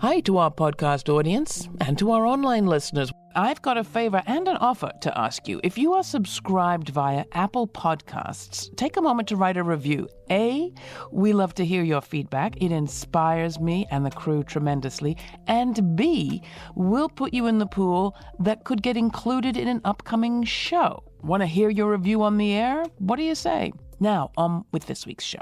Hi to our podcast audience and to our online listeners. I've got a favor and an offer to ask you. If you are subscribed via Apple Podcasts, take a moment to write a review. A, we love to hear your feedback. It inspires me and the crew tremendously. And B, we'll put you in the pool that could get included in an upcoming show. Want to hear your review on the air? What do you say? Now, on with this week's show.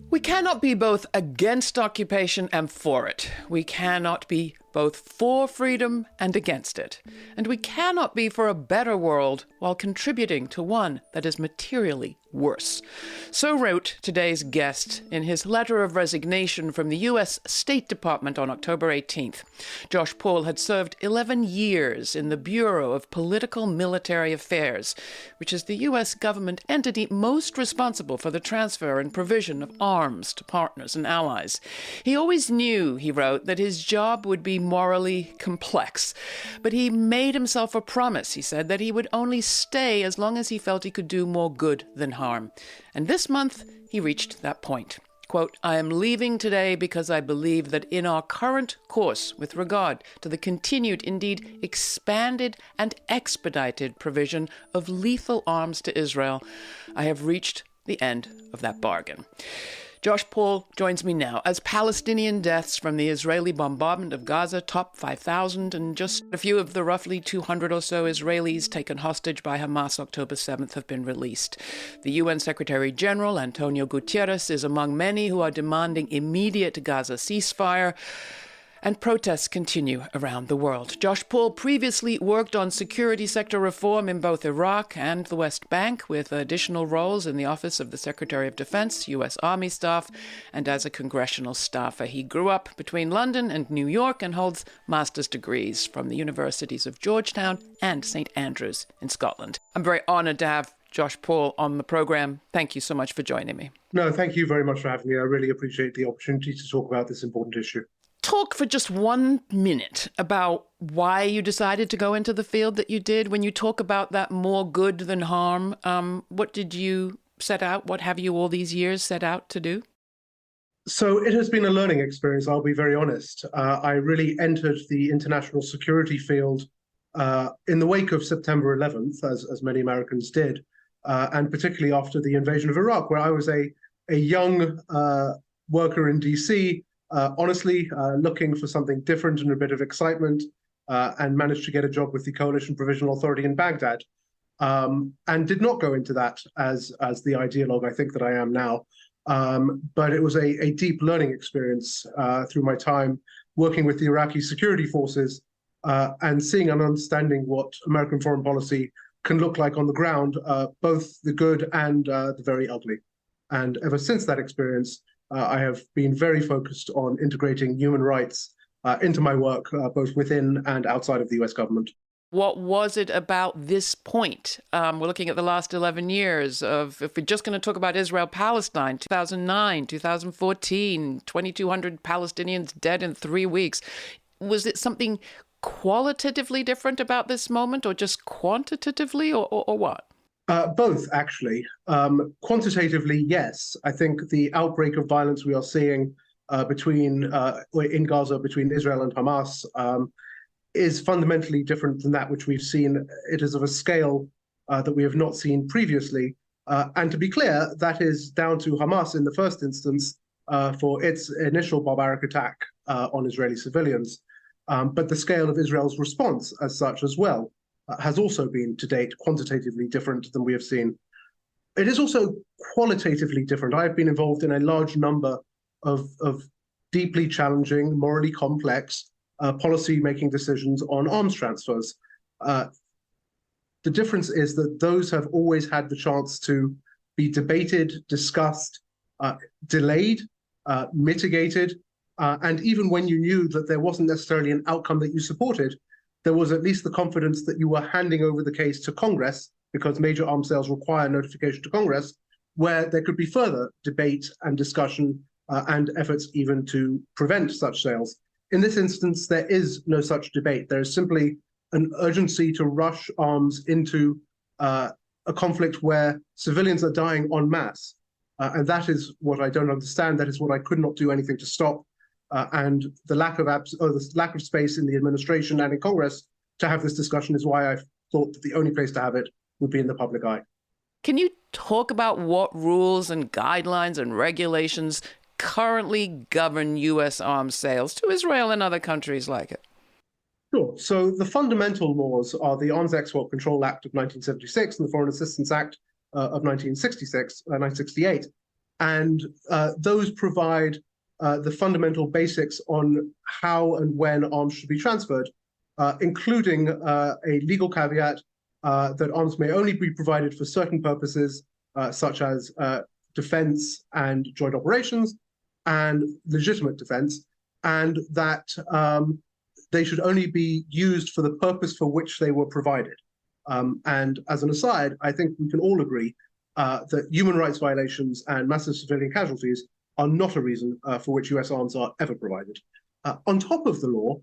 We cannot be both against occupation and for it. We cannot be both for freedom and against it. And we cannot be for a better world while contributing to one that is materially worse. So wrote today's guest in his letter of resignation from the U.S. State Department on October 18th. Josh Paul had served 11 years in the Bureau of Political Military Affairs, which is the U.S. government entity most responsible for the transfer and provision of arms to partners and allies. He always knew, he wrote, that his job would be morally complex. But he made himself a promise, he said, that he would only stay as long as he felt he could do more good than harm. And this month, he reached that point. Quote, I am leaving today because I believe that in our current course with regard to the continued, indeed expanded and expedited provision of lethal arms to Israel, I have reached the end of that bargain. Josh Paul joins me now as Palestinian deaths from the Israeli bombardment of Gaza top 5,000 and just a few of the roughly 200 or so Israelis taken hostage by Hamas October 7th have been released. The UN Secretary General Antonio Guterres is among many who are demanding immediate Gaza ceasefire. And protests continue around the world. Josh Paul previously worked on security sector reform in both Iraq and the West Bank, with additional roles in the Office of the Secretary of Defense, U.S. Army Staff, and as a congressional staffer. He grew up between London and New York and holds master's degrees from the universities of Georgetown and St. Andrews in Scotland. I'm very honored to have Josh Paul on the program. Thank you so much for joining me. No, thank you very much for having me. I really appreciate the opportunity to talk about this important issue. Talk for just 1 minute about why you decided to go into the field that you did. When you talk about that more good than harm, what did you set out? What have you all these years set out to do? So it has been a learning experience, I'll be very honest. I really entered the international security field in the wake of September 11th, as many Americans did, and particularly after the invasion of Iraq, where I was a young worker in DC, honestly, looking for something different and a bit of excitement, and managed to get a job with the Coalition Provisional Authority in Baghdad, and did not go into that as the ideologue I think that I am now. But it was a deep learning experience through my time working with the Iraqi security forces and seeing and understanding what American foreign policy can look like on the ground, both the good and the very ugly. And ever since that experience, I have been very focused on integrating human rights into my work, both within and outside of the US government. What was it about this point? We're looking at the last 11 years of, if we're just going to talk about Israel-Palestine, 2009, 2014, 2,200 Palestinians dead in 3 weeks. Was it something qualitatively different about this moment, or just quantitatively, or what? Both, actually. Quantitatively, yes. I think the outbreak of violence we are seeing in Gaza between Israel and Hamas is fundamentally different than that which we've seen. It is of a scale that we have not seen previously. And to be clear, that is down to Hamas in the first instance for its initial barbaric attack on Israeli civilians. But the scale of Israel's response as such as well has also been, to date, quantitatively different than we have seen. It is also qualitatively different. I have been involved in a large number of deeply challenging, morally complex policy-making decisions on arms transfers. The difference is that those have always had the chance to be debated, discussed, delayed, mitigated, and even when you knew that there wasn't necessarily an outcome that you supported, there was at least the confidence that you were handing over the case to Congress, because major arms sales require notification to Congress, where there could be further debate and discussion and efforts even to prevent such sales. In this instance, there is no such debate. There is simply an urgency to rush arms into a conflict where civilians are dying en masse. And that is what I don't understand. That is what I could not do anything to stop. And the lack of space in the administration and in Congress to have this discussion is why I thought that the only place to have it would be in the public eye. Can you talk about what rules and guidelines and regulations currently govern U.S. arms sales to Israel and other countries like it? Sure. So the fundamental laws are the Arms Export Control Act of 1976 and the Foreign Assistance Act of 1968. And those provide the fundamental basics on how and when arms should be transferred, including a legal caveat that arms may only be provided for certain purposes, such as defense and joint operations and legitimate defense, and that they should only be used for the purpose for which they were provided. And as an aside, I think we can all agree that human rights violations and massive civilian casualties are not a reason for which US arms are ever provided. On top of the law,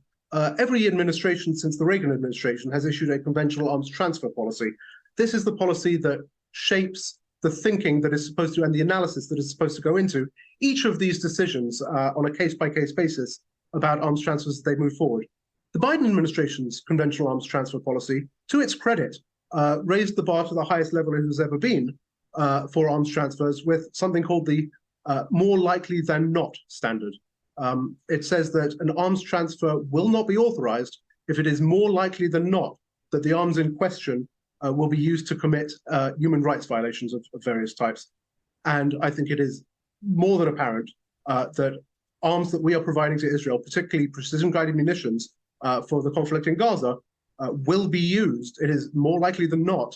every administration since the Reagan administration has issued a conventional arms transfer policy. This is the policy that shapes the thinking that is supposed to, and the analysis that is supposed to go into each of these decisions on a case-by-case basis about arms transfers as they move forward. The Biden administration's conventional arms transfer policy, to its credit, raised the bar to the highest level it has ever been for arms transfers with something called the more likely than not standard. It says that an arms transfer will not be authorized if it is more likely than not that the arms in question will be used to commit human rights violations of various types. And I think it is more than apparent that arms that we are providing to Israel, particularly precision-guided munitions for the conflict in Gaza, will be used. It is more likely than not,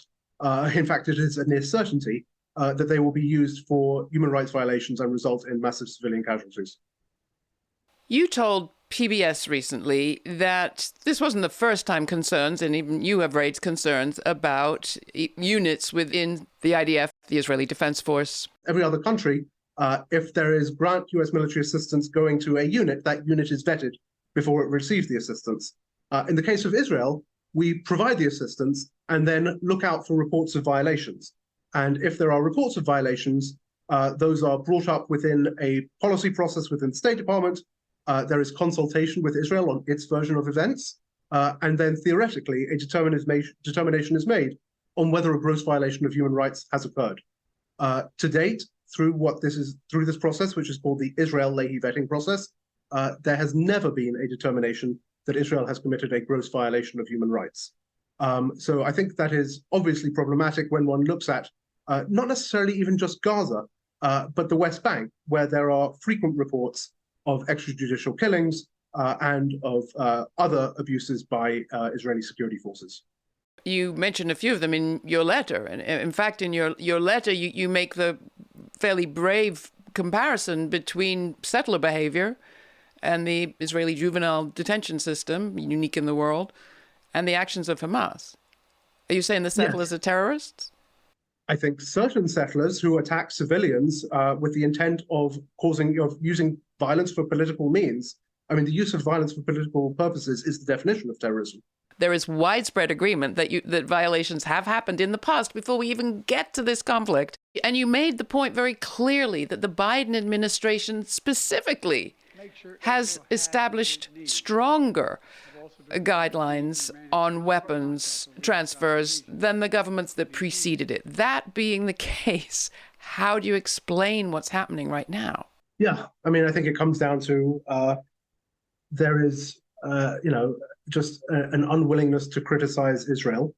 in fact, it is a near certainty, that they will be used for human rights violations and result in massive civilian casualties. You told PBS recently that this wasn't the first time concerns, and even you have raised concerns about units within the IDF, the Israeli Defense Force. Every other country, if there is grant US military assistance going to a unit, that unit is vetted before it receives the assistance. In the case of Israel, we provide the assistance and then look out for reports of violations. And if there are reports of violations, those are brought up within a policy process within the State Department. There is consultation with Israel on its version of events, and then theoretically a determination is made on whether a gross violation of human rights has occurred. To date, through this process, which is called the Israel Leahy vetting process, there has never been a determination that Israel has committed a gross violation of human rights. So I think that is obviously problematic when one looks at not necessarily even just Gaza, but the West Bank, where there are frequent reports of extrajudicial killings and of other abuses by Israeli security forces. You mentioned a few of them in your letter. And in fact, in your letter, you make the fairly brave comparison between settler behavior and the Israeli juvenile detention system, unique in the world, and the actions of Hamas. Are you saying the settlers are terrorists? I think certain settlers who attack civilians with the intent of using violence for political means. I mean, the use of violence for political purposes is the definition of terrorism. There is widespread agreement that violations have happened in the past before we even get to this conflict. And you made the point very clearly that the Biden administration specifically has established stronger guidelines on weapons transfers than the governments that preceded it. That being the case, how do you explain what's happening right now? Yeah, I mean, I think it comes down to there is, just an unwillingness to criticize Israel.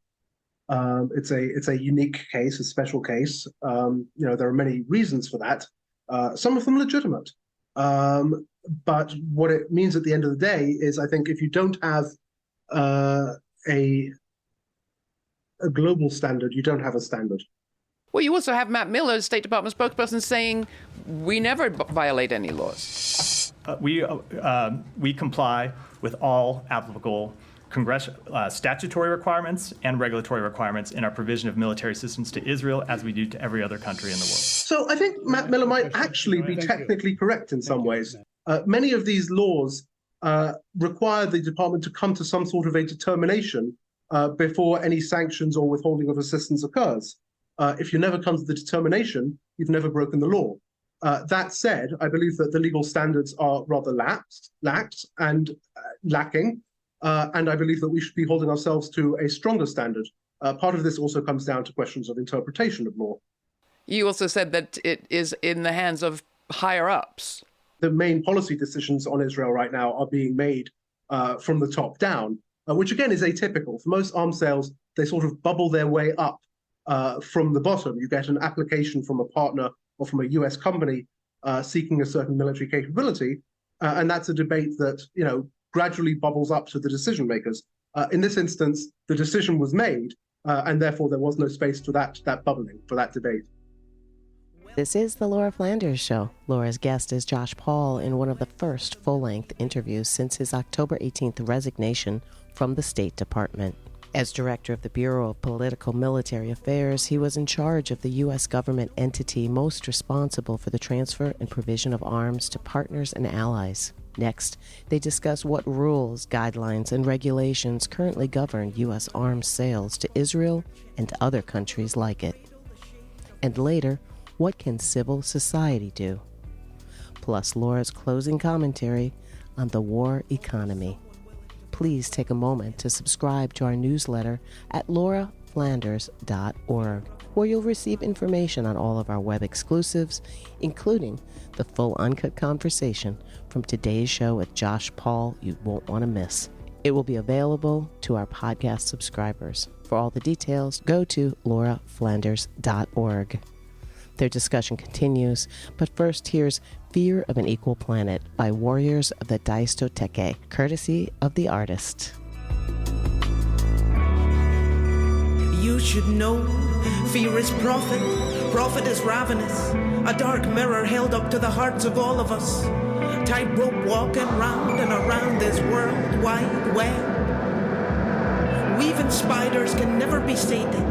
It's a unique case, a special case. There are many reasons for that. Some of them legitimate. But what it means at the end of the day is, I think, if you don't have a global standard, you don't have a standard. Well, you also have Matt Miller, State Department spokesperson, saying we never violate any laws. We comply with all applicable statutory requirements and regulatory requirements in our provision of military assistance to Israel, as we do to every other country in the world. So I think Matt Miller might actually be technically correct in some ways. Many of these laws require the department to come to some sort of a determination before any sanctions or withholding of assistance occurs. If you never come to the determination, you've never broken the law. That said, I believe that the legal standards are rather lax and lacking, and I believe that we should be holding ourselves to a stronger standard. Part of this also comes down to questions of interpretation of law. You also said that it is in the hands of higher-ups. The main policy decisions on Israel right now are being made from the top down, which again is atypical. For most arms sales, they sort of bubble their way up from the bottom. You get an application from a partner or from a US company seeking a certain military capability, and that's a debate that gradually bubbles up to the decision makers. In this instance, the decision was made, and therefore there was no space for that bubbling, for that debate. This is the Laura Flanders Show. Laura's guest is Josh Paul in one of the first full-length interviews since his October 18th resignation from the State Department. As director of the Bureau of Political Military Affairs, he was in charge of the U.S. government entity most responsible for the transfer and provision of arms to partners and allies. Next, they discuss what rules, guidelines, and regulations currently govern U.S. arms sales to Israel and to other countries like it. And later, what can civil society do? Plus Laura's closing commentary on the war economy. Please take a moment to subscribe to our newsletter at lauraflanders.org, where you'll receive information on all of our web exclusives, including the full Uncut Conversation from today's show with Josh Paul you won't want to miss. It will be available to our podcast subscribers. For all the details, go to lauraflanders.org. Their discussion continues, but first here's Fear of an Equal Planet by Warriors of the Daistoteke, courtesy of the artist. You should know, fear is profit is ravenous, a dark mirror held up to the hearts of all of us, tightrope walking round and around this world wide web. Weaving spiders can never be sated.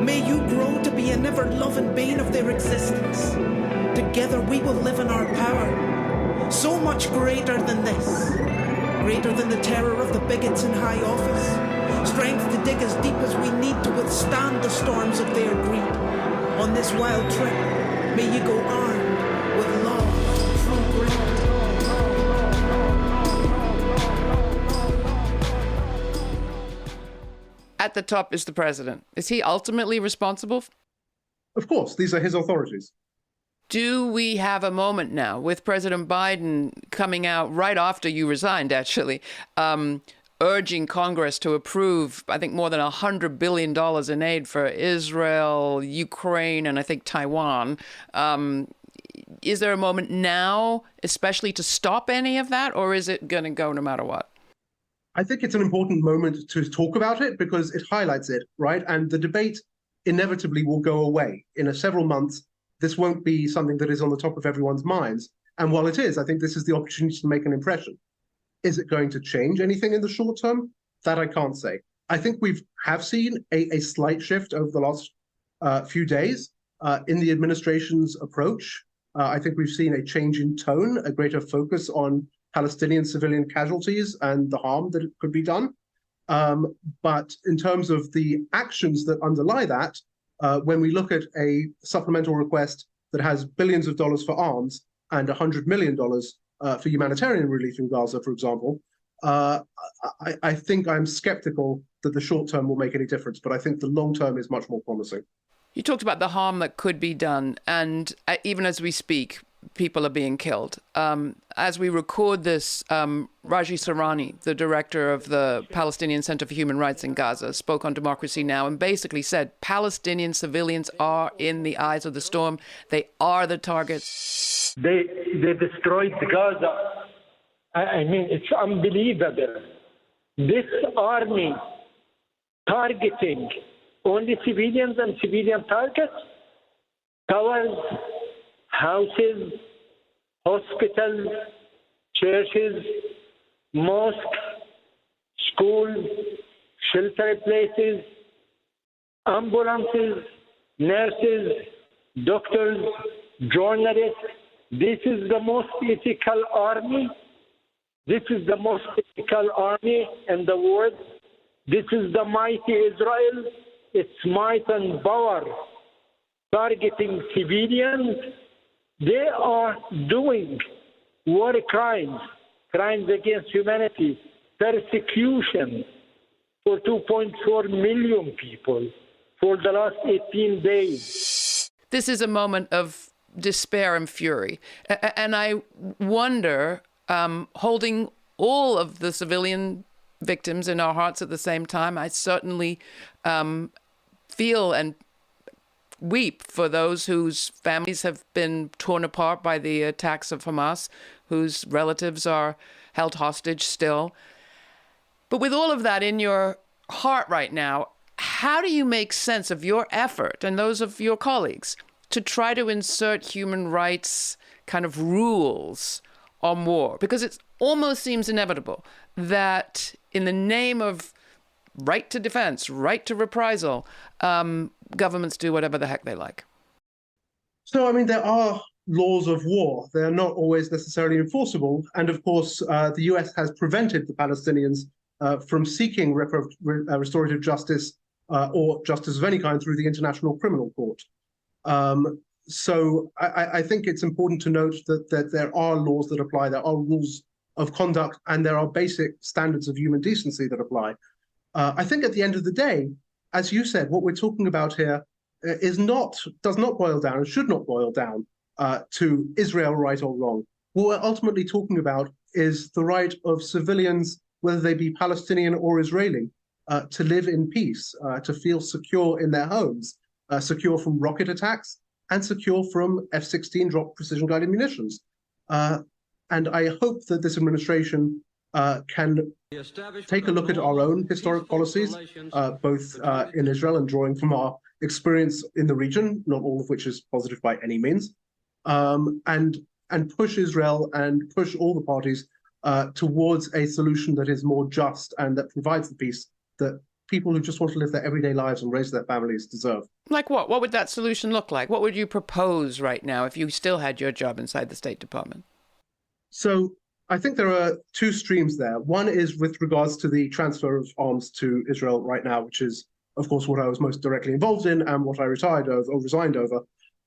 May you grow to be an ever-loving bane of their existence. Together we will live in our power, so much greater than this, greater than the terror of the bigots in high office, strength to dig as deep as we need to withstand the storms of their greed. On this wild trip, may you go armed with love, true grit. At the top is the president. Is he ultimately responsible? Of course, these are his authorities. Do we have a moment now with President Biden coming out right after you resigned, actually, urging Congress to approve, I think, more than $100 billion in aid for Israel, Ukraine, and I think Taiwan? Is there a moment now, especially to stop any of that, or is it going to go no matter what? I think it's an important moment to talk about it because it highlights it, right? And the debate inevitably will go away. In several months, this won't be something that is on the top of everyone's minds. And while it is, I think this is the opportunity to make an impression. Is it going to change anything in the short term? That I can't say. I think we have seen a slight shift over the last few days in the administration's approach. I think we've seen a change in tone, a greater focus on Palestinian civilian casualties and the harm that could be done. But in terms of the actions that underlie that, when we look at a supplemental request that has billions of dollars for arms and $100 million for humanitarian relief in Gaza, for example, I think I'm skeptical that the short term will make any difference, but I think the long term is much more promising. You talked about the harm that could be done, and even as we speak, people are being killed. As we record this, Raji Sarani, the director of the Palestinian Center for Human Rights in Gaza, spoke on Democracy Now! And basically said Palestinian civilians are in the eyes of the storm. They are the targets. They destroyed Gaza. I mean, it's unbelievable. This army targeting only civilians and civilian targets, towers, houses, hospitals, churches, mosques, schools, shelter places, ambulances, nurses, doctors, journalists. This is the most ethical army. This is the most ethical army in the world. This is the mighty Israel. Its might and power targeting civilians. They are doing war crimes, crimes against humanity, persecution for 2.4 million people for the last 18 days. This is a moment of despair and fury. And I wonder, holding all of the civilian victims in our hearts at the same time, I certainly feel and weep for those whose families have been torn apart by the attacks of Hamas, whose relatives are held hostage still. But with all of that in your heart right now, how do you make sense of your effort and those of your colleagues to try to insert human rights kind of rules on war? Because it almost seems inevitable that in the name of right to defense, right to reprisal, governments do whatever the heck they like. So, I mean, there are laws of war. They're not always necessarily enforceable. And of course, the US has prevented the Palestinians from seeking restorative justice or justice of any kind through the International Criminal Court. So I think it's important to note that there are laws that apply, there are rules of conduct, and there are basic standards of human decency that apply. I think at the end of the day, as you said, what we're talking about here does not boil down and should not boil down to Israel right or wrong. What we're ultimately talking about is the right of civilians, whether they be Palestinian or Israeli, to live in peace, to feel secure in their homes, secure from rocket attacks, and secure from F-16 drop precision-guided munitions. And I hope that this administration can take a look at our own historic policies, both in Israel and drawing from our experience in the region, not all of which is positive by any means, and push Israel and push all the parties towards a solution that is more just and that provides the peace that people who just want to live their everyday lives and raise their families deserve. Like what? What would that solution look like? What would you propose right now if you still had your job inside the State Department? So I think there are two streams there. One is with regards to the transfer of arms to Israel right now, which is, of course, what I was most directly involved in and what I retired over or resigned over.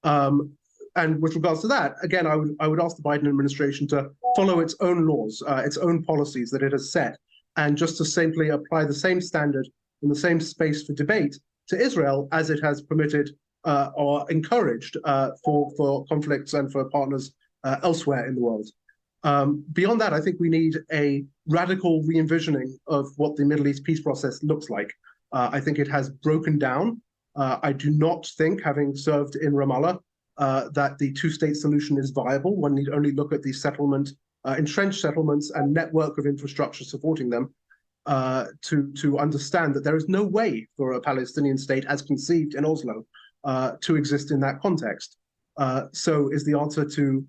And with regards to that, again, I would ask the Biden administration to follow its own laws, its own policies that it has set, and just to simply apply the same standard and the same space for debate to Israel as it has permitted or encouraged for conflicts and for partners elsewhere in the world. Beyond that, I think we need a radical re-envisioning of what the Middle East peace process looks like. I think it has broken down. I do not think, having served in Ramallah, that the two-state solution is viable. One need only look at the entrenched settlements and network of infrastructure supporting them to understand that there is no way for a Palestinian state as conceived in Oslo to exist in that context. So is the answer to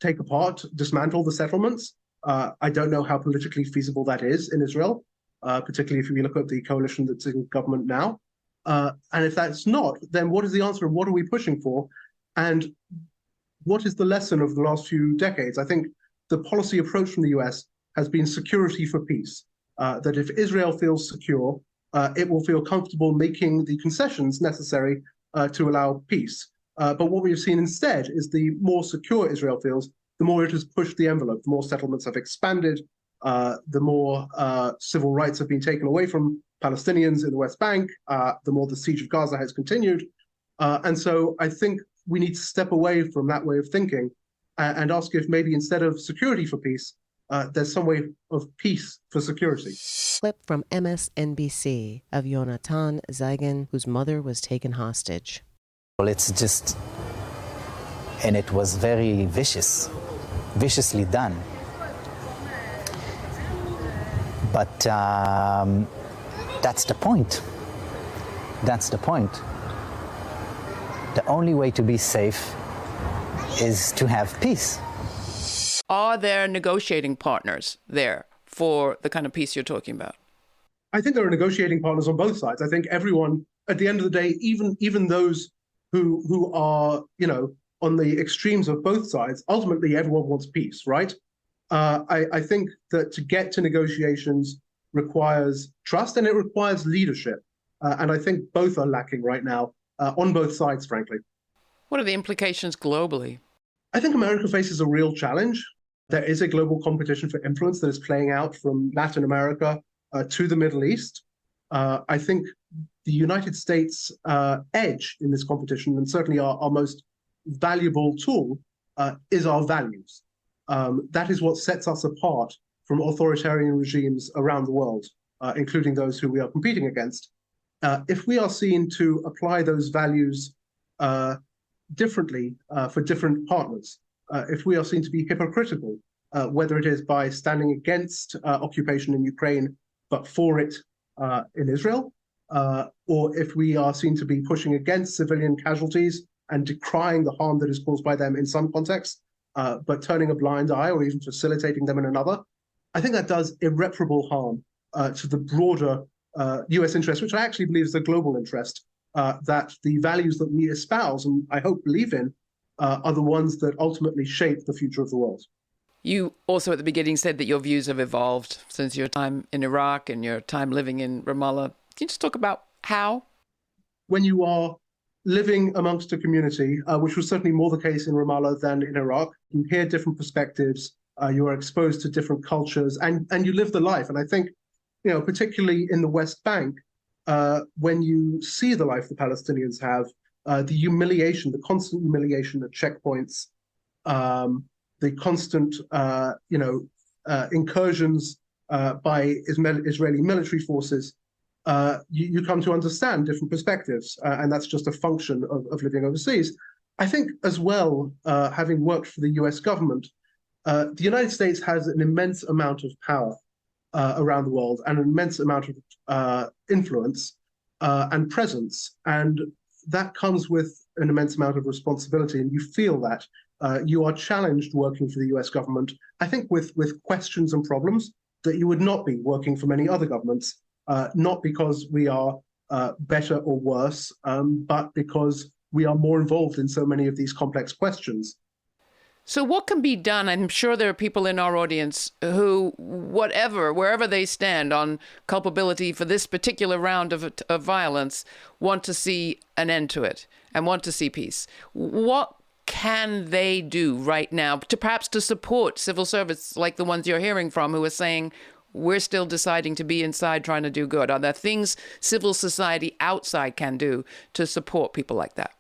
take apart, dismantle the settlements? I don't know how politically feasible that is in Israel, particularly if we look at the coalition that's in government now. And if that's not, then what is the answer and what are we pushing for? And what is the lesson of the last few decades? I think the policy approach from the US has been security for peace, that if Israel feels secure, it will feel comfortable making the concessions necessary to allow peace. But what we have seen instead is the more secure Israel feels, the more it has pushed the envelope, the more settlements have expanded, the more civil rights have been taken away from Palestinians in the West Bank, the more the siege of Gaza has continued. And so I think we need to step away from that way of thinking and ask if maybe instead of security for peace, there's some way of peace for security. Clip from MSNBC of Yonatan Zaigan, whose mother was taken hostage. Well, it's just, and it was very viciously done. But that's the point. That's the point. The only way to be safe is to have peace. Are there negotiating partners there for the kind of peace you're talking about? I think there are negotiating partners on both sides. I think everyone, at the end of the day, even those who are, on the extremes of both sides, ultimately everyone wants peace, right? I think that to get to negotiations requires trust and it requires leadership. And I think both are lacking right now on both sides, frankly. What are the implications globally? I think America faces a real challenge. There is a global competition for influence that is playing out from Latin America to the Middle East. I think the United States' edge in this competition, and certainly our most valuable tool, is our values. That is what sets us apart from authoritarian regimes around the world, including those who we are competing against. If we are seen to apply those values differently for different partners, if we are seen to be hypocritical, whether it is by standing against occupation in Ukraine, but for it in Israel, or if we are seen to be pushing against civilian casualties and decrying the harm that is caused by them in some contexts, but turning a blind eye or even facilitating them in another, I think that does irreparable harm to the broader US interest, which I actually believe is the global interest, that the values that we espouse and I hope believe in are the ones that ultimately shape the future of the world. You also at the beginning said that your views have evolved since your time in Iraq and your time living in Ramallah. Can you just talk about how? When you are living amongst a community, which was certainly more the case in Ramallah than in Iraq, you hear different perspectives, you are exposed to different cultures, and you live the life. And I think, particularly in the West Bank, when you see the life the Palestinians have, the humiliation, the constant humiliation at checkpoints, the constant, incursions by Israeli military forces, you come to understand different perspectives, and that's just a function of living overseas. I think as well, having worked for the US government, the United States has an immense amount of power around the world and an immense amount of influence and presence. And that comes with an immense amount of responsibility. And you feel that you are challenged working for the US government, I think with questions and problems that you would not be working for many other governments, not because we are better or worse, but because we are more involved in so many of these complex questions. So what can be done? I'm sure there are people in our audience who, wherever they stand on culpability for this particular round of violence, want to see an end to it and want to see peace. What can they do right now to perhaps to support civil servants like the ones you're hearing from who are saying, we're still deciding to be inside trying to do good? Are there things civil society outside can do to support people like that?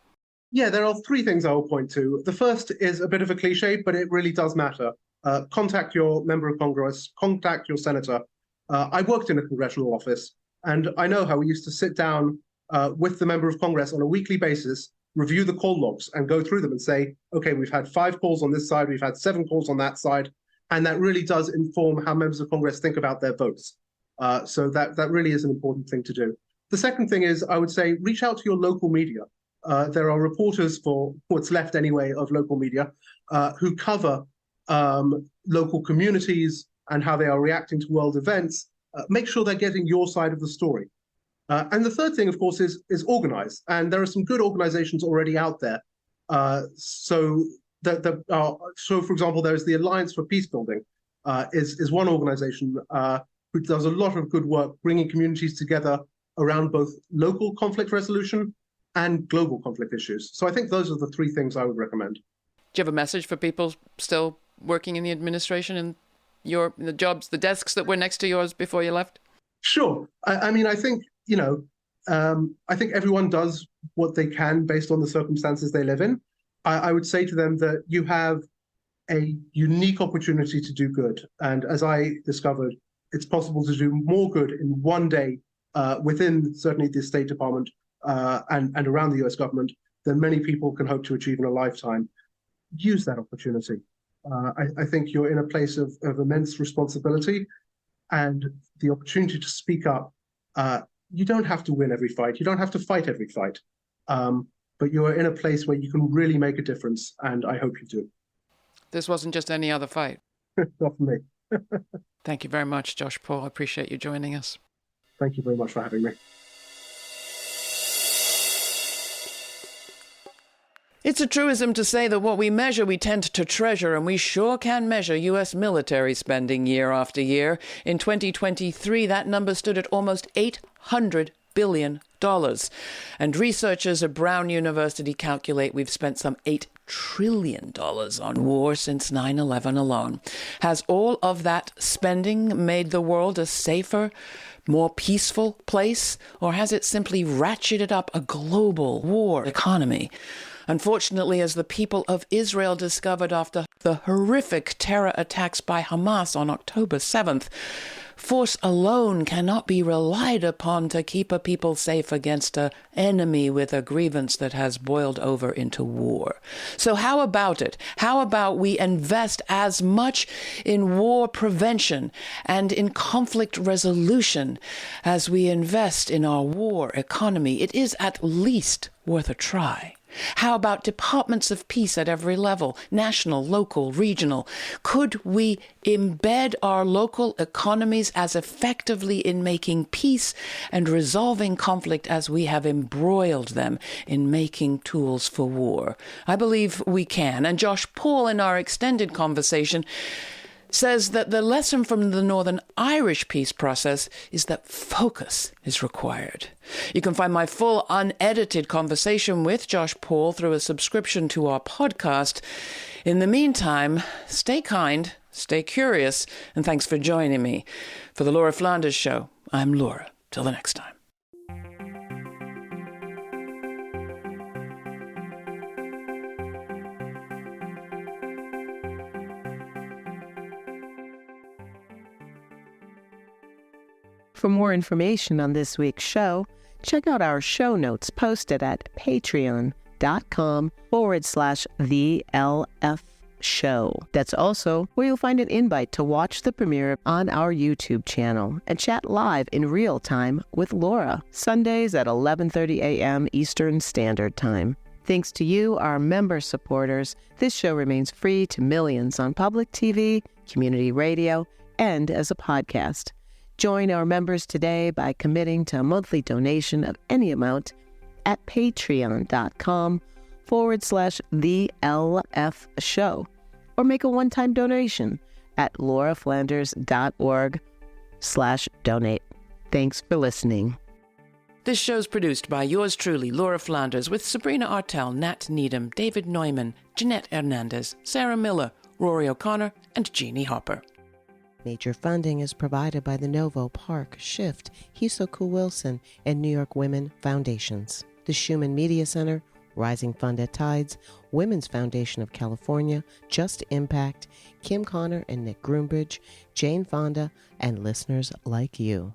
Yeah, there are three things I will point to. The first is a bit of a cliche, but it really does matter. Contact your member of Congress, contact your senator. I worked in a congressional office, and I know how we used to sit down with the member of Congress on a weekly basis, review the call logs and go through them and say, okay, we've had 5 calls on this side, we've had 7 calls on that side. And that really does inform how members of Congress think about their votes. So that really is an important thing to do. The second thing is, I would say, reach out to your local media. There are reporters for what's left anyway of local media who cover local communities and how they are reacting to world events. Make sure they're getting your side of the story. And the third thing, of course, is organize. And there are some good organizations already out there. So, for example, there's the Alliance for Peacebuilding, is one organization who does a lot of good work bringing communities together around both local conflict resolution and global conflict issues. So I think those are the 3 things I would recommend. Do you have a message for people still working in the administration and the jobs, the desks that were next to yours before you left? Sure. I mean, I think, I think everyone does what they can based on the circumstances they live in. I would say to them that you have a unique opportunity to do good. And as I discovered, it's possible to do more good in one day within certainly the State Department and around the US government than many people can hope to achieve in a lifetime. Use that opportunity. I think you're in a place of immense responsibility, and the opportunity to speak up. You don't have to win every fight. You don't have to fight every fight. But you are in a place where you can really make a difference, and I hope you do. This wasn't just any other fight. Not for me. Thank you very much, Josh Paul. I appreciate you joining us. Thank you very much for having me. It's a truism to say that what we measure, we tend to treasure, and we sure can measure U.S. military spending year after year. In 2023, that number stood at almost $800 billion. And researchers at Brown University calculate we've spent some $8 trillion on war since 9/11 alone. Has all of that spending made the world a safer, more peaceful place, or has it simply ratcheted up a global war economy? Unfortunately, as the people of Israel discovered after the horrific terror attacks by Hamas on October 7th, force alone cannot be relied upon to keep a people safe against an enemy with a grievance that has boiled over into war. So how about it? How about we invest as much in war prevention and in conflict resolution as we invest in our war economy? It is at least worth a try. How about departments of peace at every level, national, local, regional? Could we embed our local economies as effectively in making peace and resolving conflict as we have embroiled them in making tools for war? I believe we can. And Josh Paul, in our extended conversation, says that the lesson from the Northern Irish peace process is that focus is required. You can find my full unedited conversation with Josh Paul through a subscription to our podcast. In the meantime, stay kind, stay curious, and thanks for joining me. For the Laura Flanders Show, I'm Laura. Till the next time. For more information on this week's show, check out our show notes posted at patreon.com/TheLF Show. That's also where you'll find an invite to watch the premiere on our YouTube channel and chat live in real time with Laura, Sundays at 11:30 a.m. Eastern Standard Time. Thanks to you, our member supporters, this show remains free to millions on public TV, community radio, and as a podcast. Join our members today by committing to a monthly donation of any amount at patreon.com/TheLF Show, or make a one-time donation at lauraflanders.org/donate. Thanks for listening. This show's produced by yours truly, Laura Flanders, with Sabrina Artel, Nat Needham, David Neumann, Jeanette Hernandez, Sarah Miller, Rory O'Connor, and Jeannie Hopper. Major funding is provided by the Novo, Park, Shift, Hisoku Wilson, and New York Women Foundations. The Schumann Media Center, Rising Fund at Tides, Women's Foundation of California, Just Impact, Kim Connor and Nick Groombridge, Jane Fonda, and listeners like you.